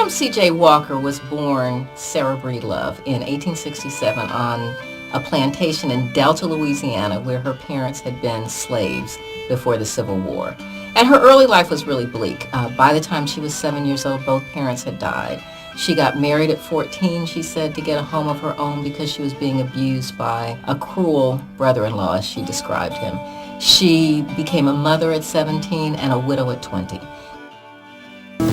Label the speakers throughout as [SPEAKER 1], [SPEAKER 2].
[SPEAKER 1] Madam C.J. Walker was born Sarah Breedlove in 1867 on a plantation in Delta, Louisiana, where her parents had been slaves before the Civil War. And her early life was really bleak. By the time she was 7 years old, both parents had died. She got married at 14, she said, to get a home of her own because she was being abused by a cruel brother-in-law, as she described him. She became a mother at 17 and a widow at 20.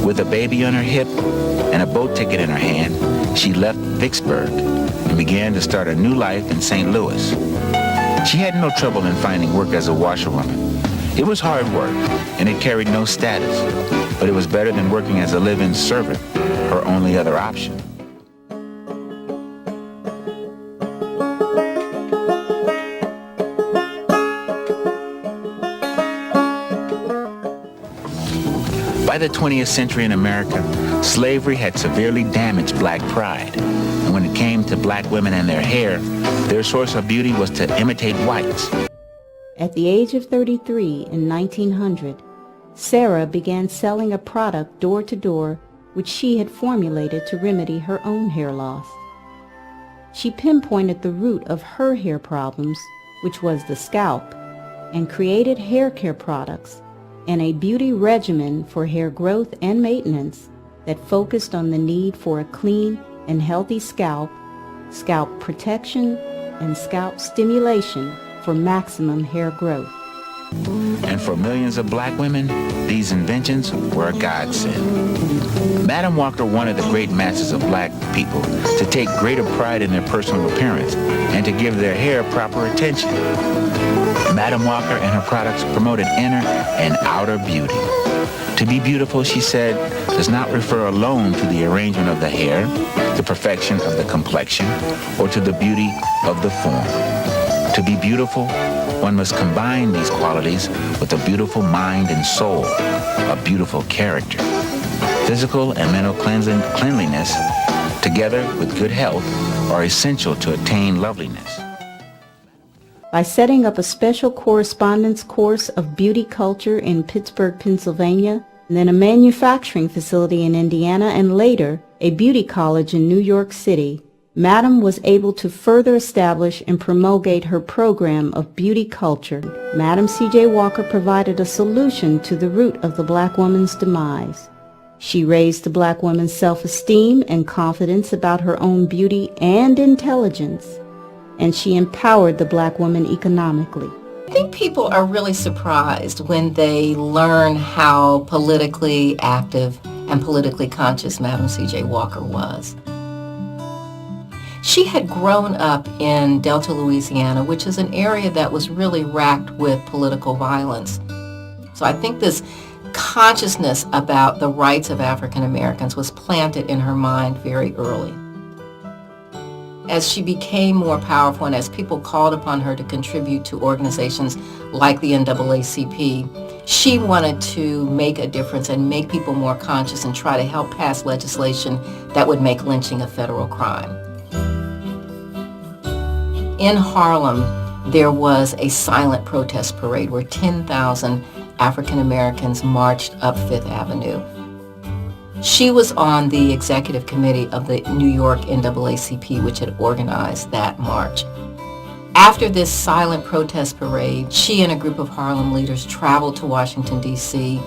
[SPEAKER 2] With a baby on her hip and a boat ticket in her hand, she left Vicksburg and began to start a new life in St. Louis. She had no trouble in finding work as a washerwoman. It was hard work, and it carried no status, but it was better than working as a live-in servant, her only other option. By the 20th century in America, slavery had severely damaged black pride. And when it came to black women and their hair, their source of beauty was to imitate whites.
[SPEAKER 3] At the age of 33 in 1900, Sarah began selling a product door to door which she had formulated to remedy her own hair loss. She pinpointed the root of her hair problems, which was the scalp, and created hair care products and a beauty regimen for hair growth and maintenance that focused on the need for a clean and healthy scalp, scalp protection, and scalp stimulation for maximum hair growth.
[SPEAKER 2] And for millions of black women, these inventions were a godsend. Madam Walker wanted the great masses of black people to take greater pride in their personal appearance and to give their hair proper attention. Madam Walker and her products promoted inner and outer beauty. To be beautiful, she said, does not refer alone to the arrangement of the hair, the perfection of the complexion, or to the beauty of the form. To be beautiful, one must combine these qualities with a beautiful mind and soul, a beautiful character. Physical and mental cleanliness, together with good health, are essential to attain loveliness.
[SPEAKER 3] By setting up a special correspondence course of beauty culture in Pittsburgh, Pennsylvania, and then a manufacturing facility in Indiana, and later a beauty college in New York City, Madam was able to further establish and promulgate her program of beauty culture. Madam C.J. Walker provided a solution to the root of the black woman's demise. She raised the black woman's self-esteem and confidence about her own beauty and intelligence, and she empowered the black woman economically.
[SPEAKER 1] I think people are really surprised when they learn how politically active and politically conscious Madam C.J. Walker was. She had grown up in Delta, Louisiana, which is an area that was really racked with political violence. So I think this consciousness about the rights of African Americans was planted in her mind very early. As she became more powerful and as people called upon her to contribute to organizations like the NAACP, she wanted to make a difference and make people more conscious and try to help pass legislation that would make lynching a federal crime. In Harlem, there was a silent protest parade where 10,000 African Americans marched up Fifth Avenue. She was on the executive committee of the New York NAACP, which had organized that march. After this silent protest parade, she and a group of Harlem leaders traveled to Washington, D.C.,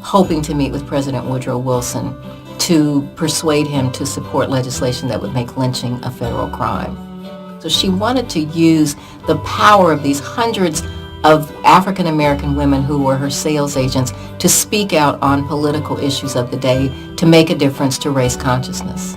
[SPEAKER 1] hoping to meet with President Woodrow Wilson to persuade him to support legislation that would make lynching a federal crime. So she wanted to use the power of these hundreds of African American women who were her sales agents to speak out on political issues of the day to make a difference to race consciousness.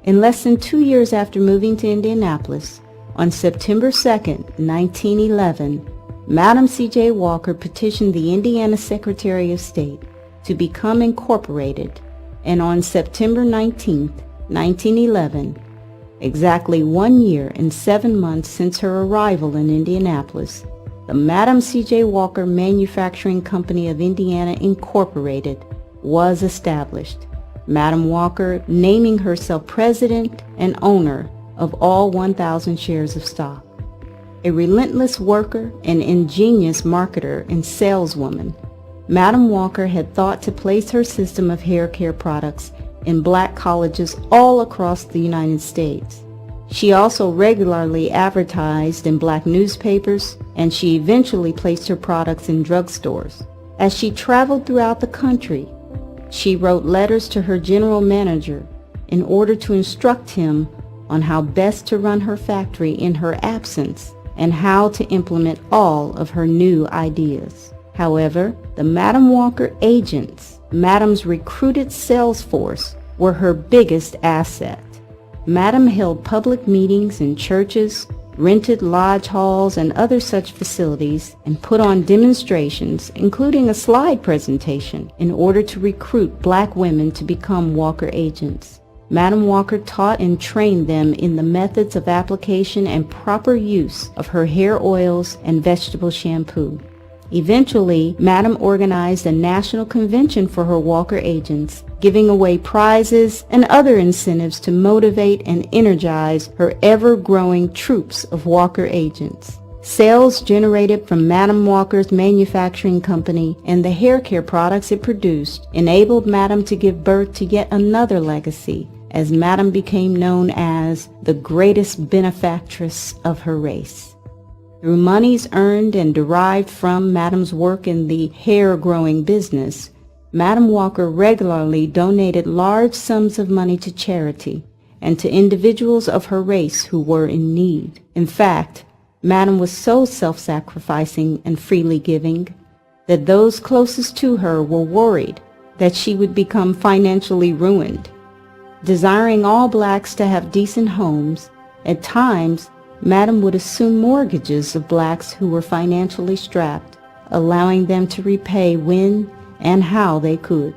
[SPEAKER 3] In less than 2 years after moving to Indianapolis, on September 2, 1911, Madam C.J. Walker petitioned the Indiana Secretary of State to become incorporated, and on September 19, 1911, exactly 1 year and 7 months since her arrival in Indianapolis, the Madam C.J. Walker Manufacturing Company of Indiana Incorporated was established, Madam Walker naming herself president and owner of all 1,000 shares of stock. A relentless worker and ingenious marketer and saleswoman, Madam Walker had thought to place her system of hair care products in black colleges all across the United States. She also regularly advertised in black newspapers, and she eventually placed her products in drugstores. As she traveled throughout the country, she wrote letters to her general manager in order to instruct him on how best to run her factory in her absence and how to implement all of her new ideas. However, the Madam Walker agents, Madam's recruited sales force, were her biggest asset. Madam held public meetings in churches, rented lodge halls and other such facilities, and put on demonstrations, including a slide presentation, in order to recruit black women to become Walker agents. Madam Walker taught and trained them in the methods of application and proper use of her hair oils and vegetable shampoo. Eventually, Madam organized a national convention for her Walker agents, giving away prizes and other incentives to motivate and energize her ever-growing troops of Walker agents. Sales generated from Madam Walker's manufacturing company and the hair care products it produced enabled Madam to give birth to yet another legacy, as Madam became known as the greatest benefactress of her race. Through monies earned and derived from Madam's work in the hair-growing business, Madam Walker regularly donated large sums of money to charity and to individuals of her race who were in need. In fact, Madam was so self-sacrificing and freely giving that those closest to her were worried that she would become financially ruined. Desiring all blacks to have decent homes, at times Madam would assume mortgages of blacks who were financially strapped, allowing them to repay when and how they could.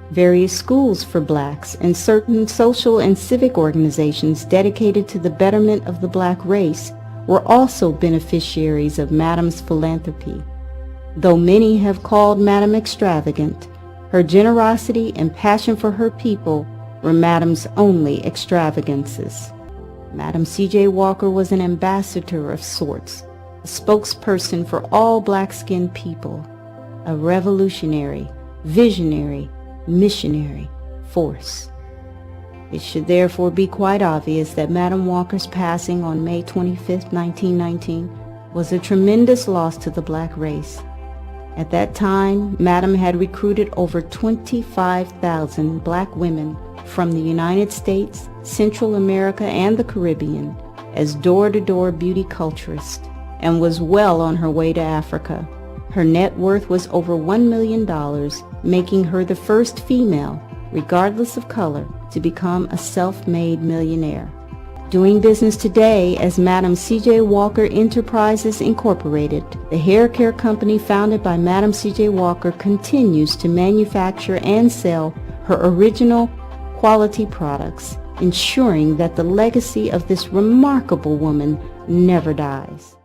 [SPEAKER 3] Various schools for blacks and certain social and civic organizations dedicated to the betterment of the black race were also beneficiaries of Madam's philanthropy. Though many have called Madam extravagant, her generosity and passion for her people were Madam's only extravagances. Madam C.J. Walker was an ambassador of sorts, a spokesperson for all black-skinned people, a revolutionary, visionary, missionary force. It should therefore be quite obvious that Madam Walker's passing on May 25, 1919, was a tremendous loss to the black race. At that time, Madam had recruited over 25,000 black women from the United States, Central America, and the Caribbean as door-to-door beauty culturist, and was well on her way to Africa. Her net worth was over $1 million, making her the first female, regardless of color, to become a self-made millionaire. Doing business today as Madam C.J. Walker Enterprises Incorporated, the hair care company founded by Madam C.J. Walker continues to manufacture and sell her original quality products, ensuring that the legacy of this remarkable woman never dies.